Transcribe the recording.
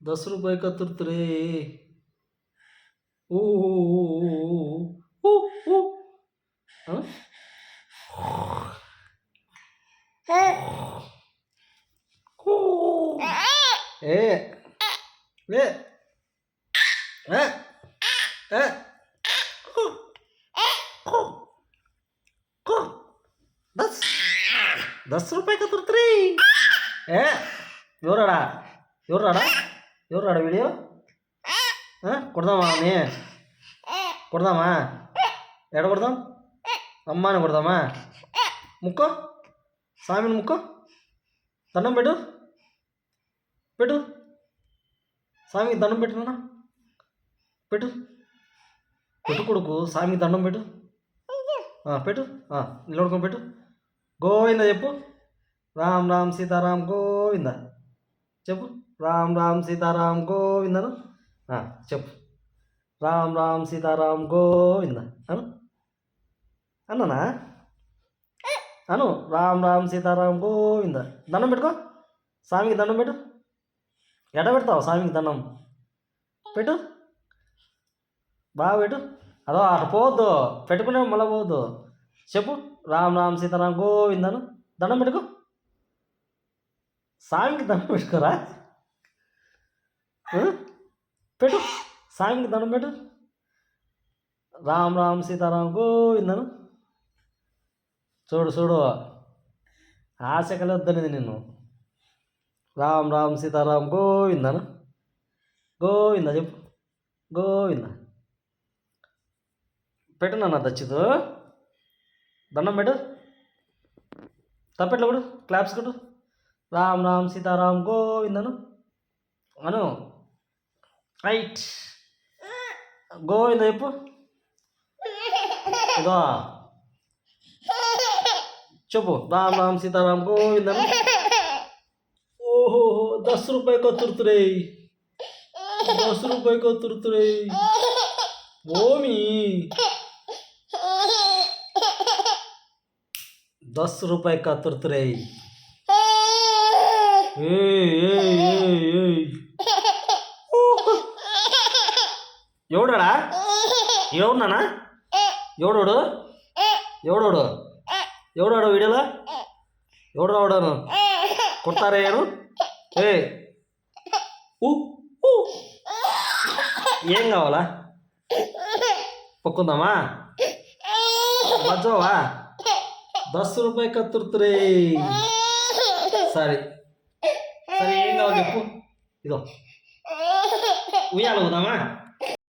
₹10 का तुरतुरे ऊ ऊ ऊ हाँ? ఏ లే ఏ ఏ దస్ ₹10 का तुरतुरे ఏ ఎవరాడా ఎవరాడా ఎవరాడా వీడియో కొడదామా అని కొడదామా ఎడ కొడదాం అమ్మాని కొడదామా ముక్కో స్వామిని ముక్కో దండం పెట్టు పెట్టు స్వామికి దండం పెట్టు నాన్న పెట్టు పెట్టు కొడుకు స్వామికి దండం పెట్టు పెట్టు నిలబడుకొని పెట్టు గోవింద చెప్పు రామ్ రామ్ సీతారాం గోవింద చెప్పు రామ్ రామ్ సీతారాం గోవిందను చెప్పు రామ్ రామ్ సీతారాం గోవింద అను అన్ననా అను రామ్ రామ్ సీతారాం గోవింద దండం పెట్టుకో స్వామికి దండం పెట్టు ఎడ పెడతావు స్వామికి దండం పెట్టు బాగా పెట్టు అదో అటు పోవద్దు పెట్టుకునే మళ్ళీ పోవద్దు చెప్పు రామ్ రామ్ సీతారాం గోవిందను దండం పెట్టుకో స్వామికి దండం పెట్టుకోరా పెట్టు స్వామికి దండం పెట్టు రామ్ రామ్ సీతారాం గోవిందను చూడు చూడు ఆశ కలొద్దనేది నిన్ను రామ్ రామ్ సీతారాం గోవిందను గోవింద చెప్పు గోవింద పెట్టు నాన్న దచ్చితో దండం పెట్టు తప్పెట్లు కొడు క్లాప్స్ కొడు రామ్ రామ్ సీతారాం గోవిందను అను రైట్ గోవింద చెప్పు ఇదో చెప్పు రామ్ రామ్ సీతారాం గోవిందను ఓహో ₹10 का तुरतुरे ₹10 का तुरतुरे ఓమి ₹10 का तुरतुरे ఎవడాడా ఎవడున్నానా ఎవడోడు ఎవడోడు ఎవడాడు వీడియోలో ఎవడు రావడాను కొడతారేను ఏ ఏం కావాలా పొక్కుందామా మజ్జోవా ₹10 का तुरतुरे సరే సరే ఏం కావాలి చెప్పు ఇదో ఉయ్యాలు పోదామా